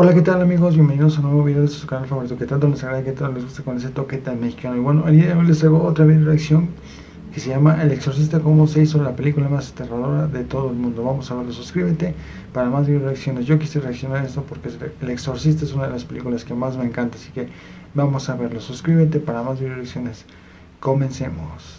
Hola, ¿qué tal amigos? Bienvenidos a un nuevo video de su canal favorito que tanto les agrada, que tanto les gusta con ese toque tan mexicano. Y bueno, el día de hoy les traigo otra video reacción que se llama El Exorcista, cómo se hizo la película más aterradora de todo el mundo. Vamos a verlo, suscríbete para más video reacciones. Yo quise reaccionar a esto porque El Exorcista es una de las películas que más me encanta, así que vamos a verlo. Suscríbete para más video reacciones. Comencemos.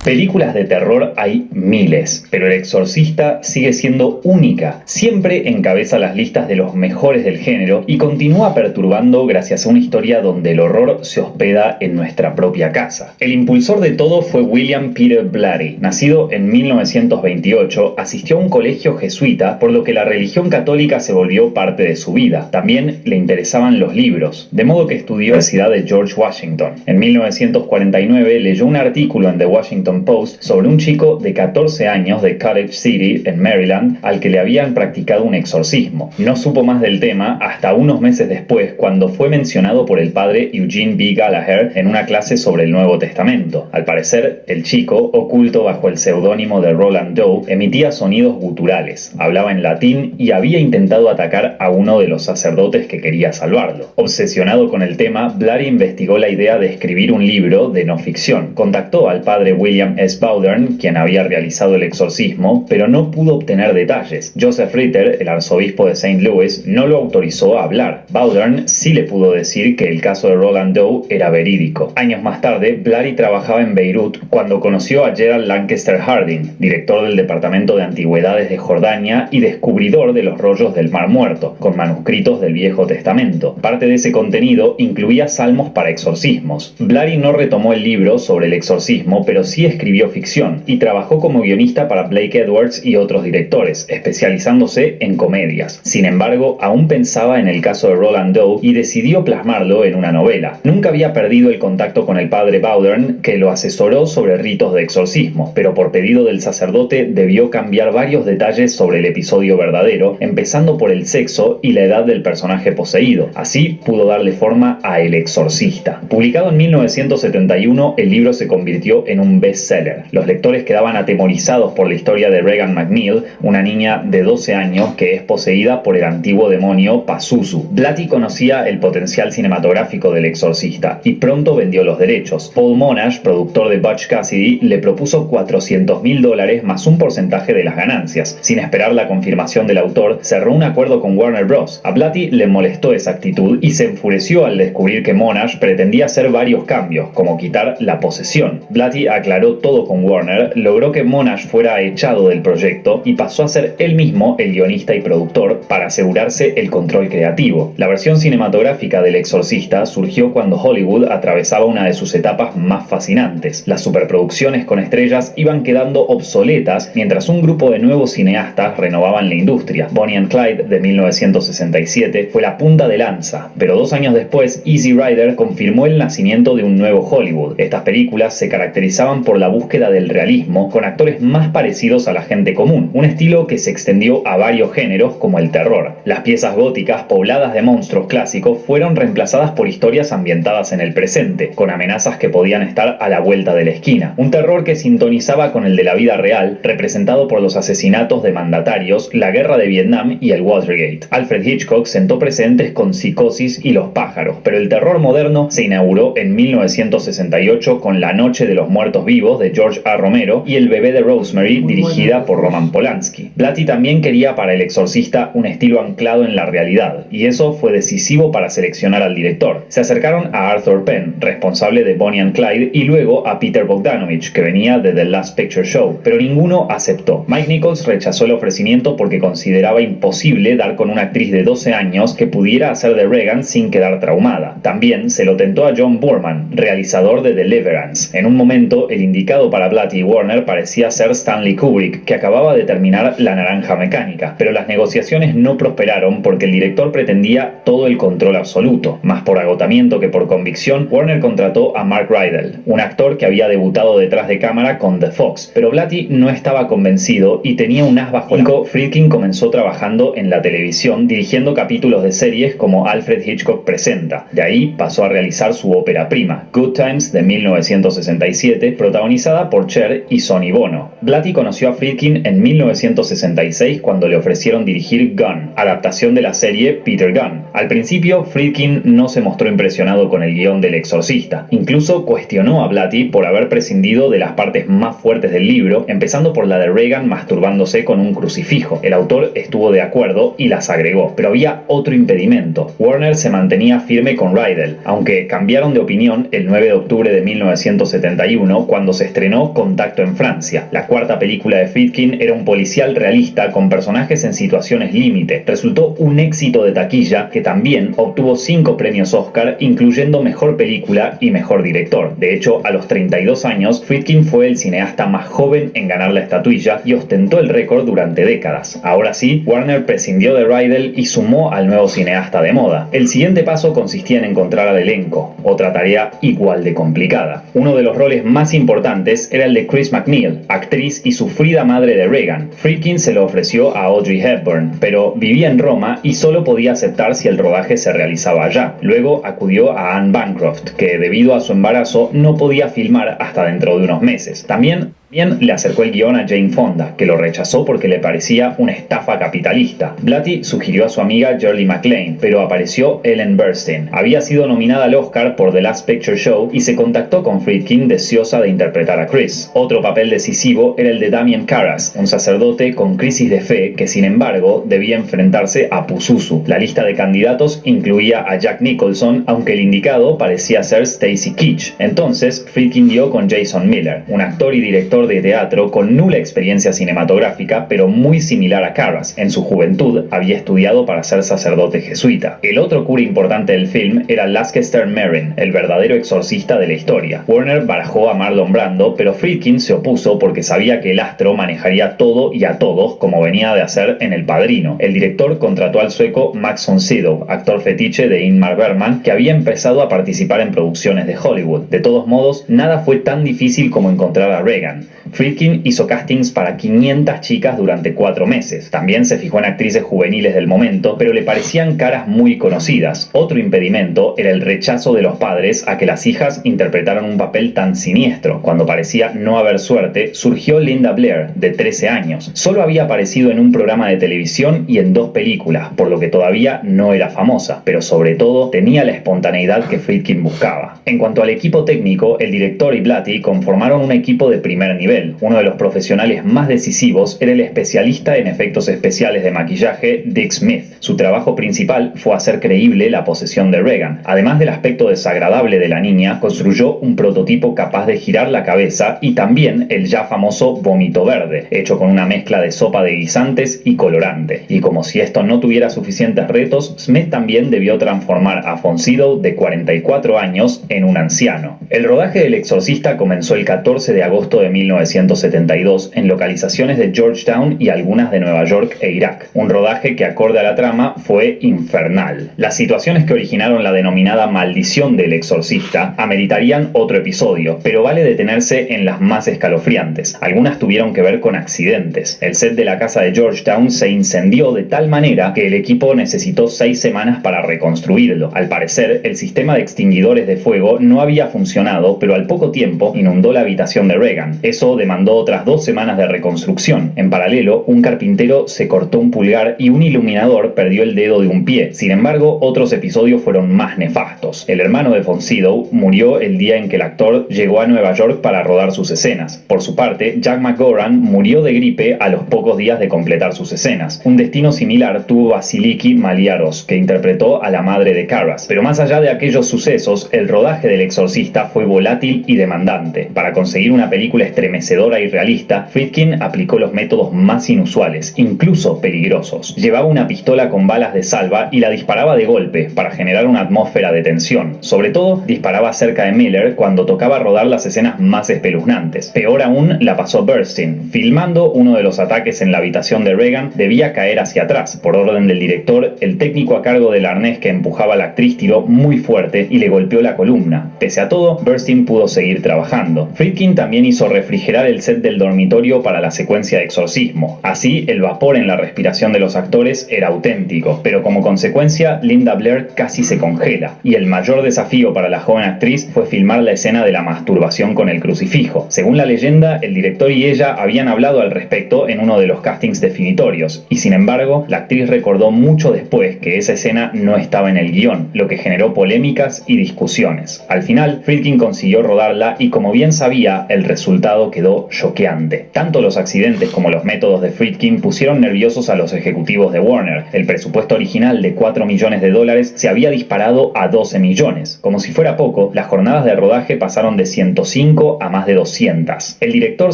Películas de terror hay miles, pero El Exorcista sigue siendo única. Siempre encabeza las listas de los mejores del género y continúa perturbando gracias a una historia donde el horror se hospeda en nuestra propia casa. El impulsor de todo fue William Peter Blatty. Nacido en 1928, asistió a un colegio jesuita, por lo que la religión católica se volvió parte de su vida. También le interesaban los libros, de modo que estudió en la Universidad de George Washington. En 1949 leyó un artículo en The Washington Post sobre un chico de 14 años de College City, en Maryland, al que le habían practicado un exorcismo. No supo más del tema hasta unos meses después, cuando fue mencionado por el padre Eugene B. Gallagher en una clase sobre el Nuevo Testamento. Al parecer, el chico, oculto bajo el seudónimo de Roland Doe, emitía sonidos guturales, hablaba en latín y había intentado atacar a uno de los sacerdotes que quería salvarlo. Obsesionado con el tema, Blatty investigó la idea de escribir un libro de no ficción. Contactó al padre William S. Bowdern, quien había realizado el exorcismo, pero no pudo obtener detalles. Joseph Ritter, el arzobispo de St. Louis, no lo autorizó a hablar. Bowdern sí le pudo decir que el caso de Roland Doe era verídico. Años más tarde, Blatty trabajaba en Beirut cuando conoció a Gerald Lancaster Harding, director del Departamento de Antigüedades de Jordania y descubridor de los rollos del Mar Muerto, con manuscritos del Viejo Testamento. Parte de ese contenido incluía salmos para exorcismos. Blatty no retomó el libro sobre el exorcismo, pero sí escribió ficción y trabajó como guionista para Blake Edwards y otros directores, especializándose en comedias. Sin embargo, aún pensaba en el caso de Roland Doe y decidió plasmarlo en una novela. Nunca había perdido el contacto con el padre Bowdern, que lo asesoró sobre ritos de exorcismo, pero por pedido del sacerdote debió cambiar varios detalles sobre el episodio verdadero, empezando por el sexo y la edad del personaje poseído. Así pudo darle forma a El Exorcista. Publicado en 1971, el libro se convirtió en un bestseller. Los lectores quedaban atemorizados por la historia de Regan McNeil, una niña de 12 años que es poseída por el antiguo demonio Pazuzu. Blatty conocía el potencial cinematográfico del Exorcista y pronto vendió los derechos. Paul Monash, productor de Butch Cassidy, le propuso $400,000 más un porcentaje de las ganancias. Sin esperar la confirmación del autor, cerró un acuerdo con Warner Bros. A Blatty le molestó esa actitud y se enfureció al descubrir que Monash pretendía hacer varios cambios, como quitar la posesión. Blatty aclaró todo con Warner, logró que Monash fuera echado del proyecto y pasó a ser él mismo el guionista y productor para asegurarse el control creativo. La versión cinematográfica del Exorcista surgió cuando Hollywood atravesaba una de sus etapas más fascinantes. Las superproducciones con estrellas iban quedando obsoletas mientras un grupo de nuevos cineastas renovaban la industria. Bonnie and Clyde, de 1967, fue la punta de lanza, pero 2 años después, Easy Rider confirmó el nacimiento de un nuevo Hollywood. Estas películas se caracterizaban por la búsqueda del realismo, con actores más parecidos a la gente común, un estilo que se extendió a varios géneros como el terror. Las piezas góticas, pobladas de monstruos clásicos, fueron reemplazadas por historias ambientadas en el presente, con amenazas que podían estar a la vuelta de la esquina. Un terror que sintonizaba con el de la vida real, representado por los asesinatos de mandatarios, la guerra de Vietnam y el Watergate. Alfred Hitchcock sentó precedentes con Psicosis y Los pájaros, pero el terror moderno se inauguró en 1968 con La noche de los muertos vivos, de George A. Romero, y El bebé de Rosemary, dirigida por Roman Polanski. Blatty también quería para El Exorcista un estilo anclado en la realidad, y eso fue decisivo para seleccionar al director. Se acercaron a Arthur Penn, responsable de Bonnie and Clyde, y luego a Peter Bogdanovich, que venía de The Last Picture Show, pero ninguno aceptó. Mike Nichols rechazó el ofrecimiento porque consideraba imposible dar con una actriz de 12 años que pudiera hacer de Regan sin quedar traumada. También se lo tentó a John Boorman, realizador de Deliverance. En un momento, el indicado para Blatty y Warner parecía ser Stanley Kubrick, que acababa de terminar La naranja mecánica, pero las negociaciones no prosperaron porque el director pretendía todo el control absoluto. Más por agotamiento que por convicción, Warner contrató a Mark Rydell, un actor que había debutado detrás de cámara con The Fox, pero Blatty no estaba convencido y tenía un as bajo la manga. Friedkin comenzó trabajando en la televisión, dirigiendo capítulos de series como Alfred Hitchcock Presenta. De ahí pasó a realizar su ópera prima, Good Times, de 1967, protagonizada protagonizada por Cher y Sonny Bono. Blatty conoció a Friedkin en 1966 cuando le ofrecieron dirigir Gunn, adaptación de la serie Peter Gunn. Al principio, Friedkin no se mostró impresionado con el guión del Exorcista. Incluso cuestionó a Blatty por haber prescindido de las partes más fuertes del libro, empezando por la de Reagan masturbándose con un crucifijo. El autor estuvo de acuerdo y las agregó, pero había otro impedimento. Warner se mantenía firme con Rydell, aunque cambiaron de opinión el 9 de octubre de 1971 cuando se estrenó Contacto en Francia. La cuarta película de Friedkin era un policial realista con personajes en situaciones límite. Resultó un éxito de taquilla que también obtuvo 5 premios Oscar, incluyendo Mejor Película y Mejor Director. De hecho, a los 32 años, Friedkin fue el cineasta más joven en ganar la estatuilla y ostentó el récord durante décadas. Ahora sí, Warner prescindió de Rydell y sumó al nuevo cineasta de moda. El siguiente paso consistía en encontrar al elenco, otra tarea igual de complicada. Uno de los roles más importantes era el de Chris McNeil, actriz y sufrida madre de Reagan. Friedkin se lo ofreció a Audrey Hepburn, pero vivía en Roma y solo podía aceptar si el rodaje se realizaba allá. Luego acudió a Anne Bancroft, que debido a su embarazo no podía filmar hasta dentro de unos meses. También le acercó el guión a Jane Fonda, que lo rechazó porque le parecía una estafa capitalista. Blatty sugirió a su amiga Shirley MacLaine, pero apareció Ellen Burstyn. Había sido nominada al Oscar por The Last Picture Show y se contactó con Friedkin deseosa de interpretar a Chris. Otro papel decisivo era el de Damien Karras, un sacerdote con crisis de fe que sin embargo debía enfrentarse a Pazuzu. La lista de candidatos incluía a Jack Nicholson, aunque el indicado parecía ser Stacy Keach. Entonces Friedkin dio con Jason Miller, un actor y director de teatro con nula experiencia cinematográfica, pero muy similar a Karras. En su juventud había estudiado para ser sacerdote jesuita. El otro cura importante del film era Leicester Merrin, el verdadero exorcista de la historia. Warner barajó a Marlon Brando, pero Friedkin se opuso porque sabía que el astro manejaría todo y a todos como venía de hacer en El Padrino. El director contrató al sueco Max von Sydow, actor fetiche de Ingmar Bergman, que había empezado a participar en producciones de Hollywood. De todos modos, nada fue tan difícil como encontrar a Reagan. Friedkin hizo castings para 500 chicas durante 4 meses. También se fijó en actrices juveniles del momento, pero le parecían caras muy conocidas. Otro impedimento era el rechazo de los padres a que las hijas interpretaran un papel tan siniestro. Cuando parecía no haber suerte, surgió Linda Blair, de 13 años. Solo había aparecido en un programa de televisión y en 2 películas, por lo que todavía no era famosa, pero sobre todo tenía la espontaneidad que Friedkin buscaba. En cuanto al equipo técnico, el director y Blatty conformaron un equipo de primer nivel. Uno de los profesionales más decisivos era el especialista en efectos especiales de maquillaje Dick Smith. Su trabajo principal fue hacer creíble la posesión de Reagan. Además del aspecto desagradable de la niña, construyó un prototipo capaz de girar la cabeza y también el ya famoso vómito verde, hecho con una mezcla de sopa de guisantes y colorante. Y como si esto no tuviera suficientes retos, Smith también debió transformar a von Sydow, de 44 años, en un anciano. El rodaje del Exorcista comenzó el 14 de agosto de 1972 en localizaciones de Georgetown y algunas de Nueva York e Irak. Un rodaje que, acorde a la trama, fue infernal. Las situaciones que originaron la denominada maldición del exorcista ameritarían otro episodio, pero vale detenerse en las más escalofriantes. Algunas tuvieron que ver con accidentes. El set de la casa de Georgetown se incendió de tal manera que el equipo necesitó 6 semanas para reconstruirlo. Al parecer, el sistema de extinguidores de fuego no había funcionado, pero al poco tiempo inundó la habitación de Reagan. Eso demandó otras 2 semanas de reconstrucción. En paralelo, un carpintero se cortó un pulgar y un iluminador perdió el dedo de un pie. Sin embargo, otros episodios fueron más nefastos. El hermano de von Sydow murió el día en que el actor llegó a Nueva York para rodar sus escenas. Por su parte, Jack McGoran murió de gripe a los pocos días de completar sus escenas. Un destino similar tuvo Vasiliki Maliaros, que interpretó a la madre de Karras. Pero más allá de aquellos sucesos, el rodaje del Exorcista fue volátil y demandante. Para conseguir una película estremecedora y realista, Friedkin aplicó los métodos más inusuales, incluso peligrosos. Llevaba una pistola con balas de salva y la disparaba de golpe para generar una atmósfera de tensión. Sobre todo, disparaba cerca de Miller cuando tocaba rodar las escenas más espeluznantes. Peor aún la pasó Burstyn. Filmando uno de los ataques en la habitación de Reagan, debía caer hacia atrás. Por orden del director, el técnico a cargo del arnés que empujaba a la actriz tiró muy fuerte y le golpeó la columna. Pese a todo, Burstyn pudo seguir trabajando. Friedkin también hizo refrigerar remodelar el set del dormitorio para la secuencia de exorcismo. Así, el vapor en la respiración de los actores era auténtico, pero como consecuencia, Linda Blair casi se congela, y el mayor desafío para la joven actriz fue filmar la escena de la masturbación con el crucifijo. Según la leyenda, el director y ella habían hablado al respecto en uno de los castings definitorios, y sin embargo, la actriz recordó mucho después que esa escena no estaba en el guión, lo que generó polémicas y discusiones. Al final, Friedkin consiguió rodarla y, como bien sabía, el resultado quedó choqueante. Tanto los accidentes como los métodos de Friedkin pusieron nerviosos a los ejecutivos de Warner. El presupuesto original de $4 millones se había disparado a 12 millones. Como si fuera poco, las jornadas de rodaje pasaron de 105 a más de 200. El director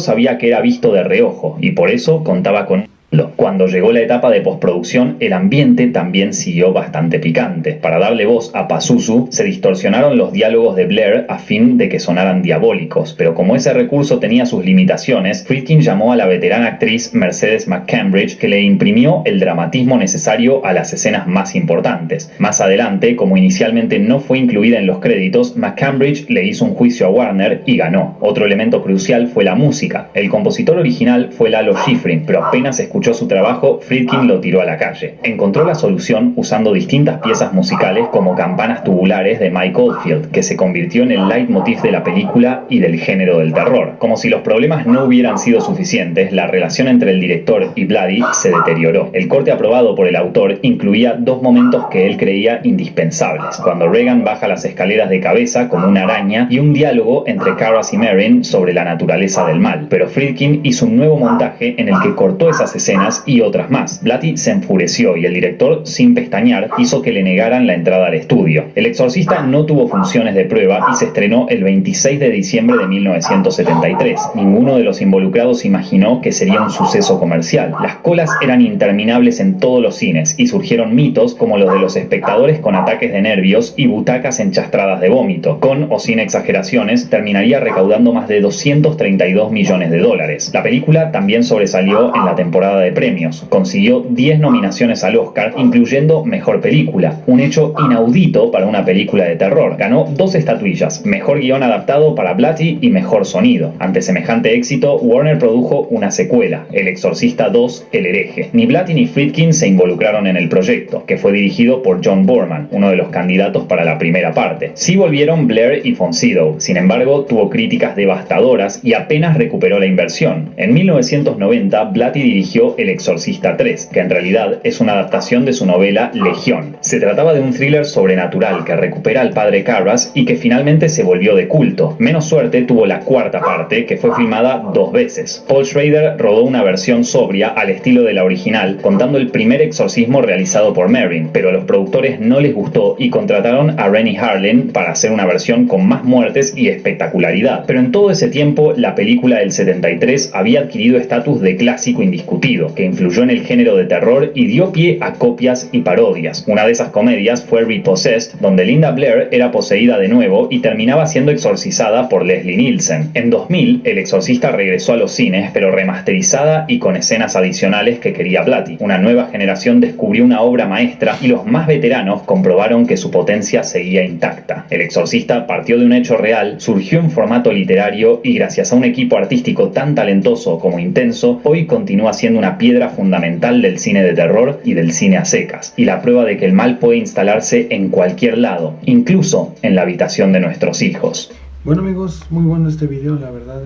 sabía que era visto de reojo y por eso contaba con... Cuando llegó la etapa de postproducción, el ambiente también siguió bastante picante. Para darle voz a Pazuzu, se distorsionaron los diálogos de Blair a fin de que sonaran diabólicos, pero como ese recurso tenía sus limitaciones, Friedkin llamó a la veterana actriz Mercedes McCambridge, que le imprimió el dramatismo necesario a las escenas más importantes. Más adelante, como inicialmente no fue incluida en los créditos, McCambridge le hizo un juicio a Warner y ganó. Otro elemento crucial fue la música. El compositor original fue Lalo Schifrin, pero apenas escuchó su trabajo, Friedkin lo tiró a la calle. Encontró la solución usando distintas piezas musicales como Campanas tubulares de Mike Oldfield, que se convirtió en el leitmotiv de la película y del género del terror. Como si los problemas no hubieran sido suficientes, la relación entre el director y Bloody se deterioró. El corte aprobado por el autor incluía dos momentos que él creía indispensables: cuando Regan baja las escaleras de cabeza como una araña y un diálogo entre Karras y Merrin sobre la naturaleza del mal. Pero Friedkin hizo un nuevo montaje en el que cortó esas escenas y otras más. Blatty se enfureció y el director, sin pestañear, hizo que le negaran la entrada al estudio. El Exorcista no tuvo funciones de prueba y se estrenó el 26 de diciembre de 1973. Ninguno de los involucrados imaginó que sería un suceso comercial. Las colas eran interminables en todos los cines y surgieron mitos como los de los espectadores con ataques de nervios y butacas enchastradas de vómito. Con o sin exageraciones, terminaría recaudando más de $232 millones. La película también sobresalió en la temporada de premios. Consiguió 10 nominaciones al Oscar, incluyendo Mejor Película, un hecho inaudito para una película de terror. Ganó 2 estatuillas, Mejor Guión Adaptado para Blatty y Mejor Sonido. Ante semejante éxito, Warner produjo una secuela, El Exorcista 2, El Hereje. Ni Blatty ni Friedkin se involucraron en el proyecto, que fue dirigido por John Boorman, uno de los candidatos para la primera parte. Sí volvieron Blair y von Sydow, sin embargo, tuvo críticas devastadoras y apenas recuperó la inversión. En 1990, Blatty dirigió El Exorcista 3, que en realidad es una adaptación de su novela Legión. Se trataba de un thriller sobrenatural que recupera al padre Karras y que finalmente se volvió de culto. Menos suerte tuvo la cuarta parte, que fue filmada 2 veces. Paul Schrader rodó una versión sobria al estilo de la original, contando el primer exorcismo realizado por Merrin, pero a los productores no les gustó y contrataron a Rennie Harlin para hacer una versión con más muertes y espectacularidad. Pero en todo ese tiempo, la película del 73 había adquirido estatus de clásico indiscutido, que influyó en el género de terror y dio pie a copias y parodias. Una de esas comedias fue Repossessed, donde Linda Blair era poseída de nuevo y terminaba siendo exorcizada por Leslie Nielsen. En 2000, El Exorcista regresó a los cines, pero remasterizada y con escenas adicionales que quería Blatty. Una nueva generación descubrió una obra maestra y los más veteranos comprobaron que su potencia seguía intacta. El Exorcista partió de un hecho real, surgió en formato literario y gracias a un equipo artístico tan talentoso como intenso, hoy continúa siendo una piedra fundamental del cine de terror y del cine a secas, y la prueba de que el mal puede instalarse en cualquier lado, incluso en la habitación de nuestros hijos. Bueno amigos, muy bueno este video, la verdad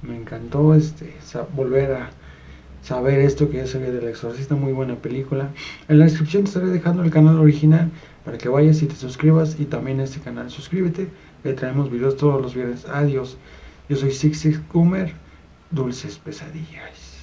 me encantó volver a saber esto que ya sabía del Exorcista, muy buena película. En la descripción te estaré dejando el canal original para que vayas y te suscribas, y también este canal suscríbete, le traemos videos todos los viernes. Adiós, yo soy Six Gumer, dulces pesadillas.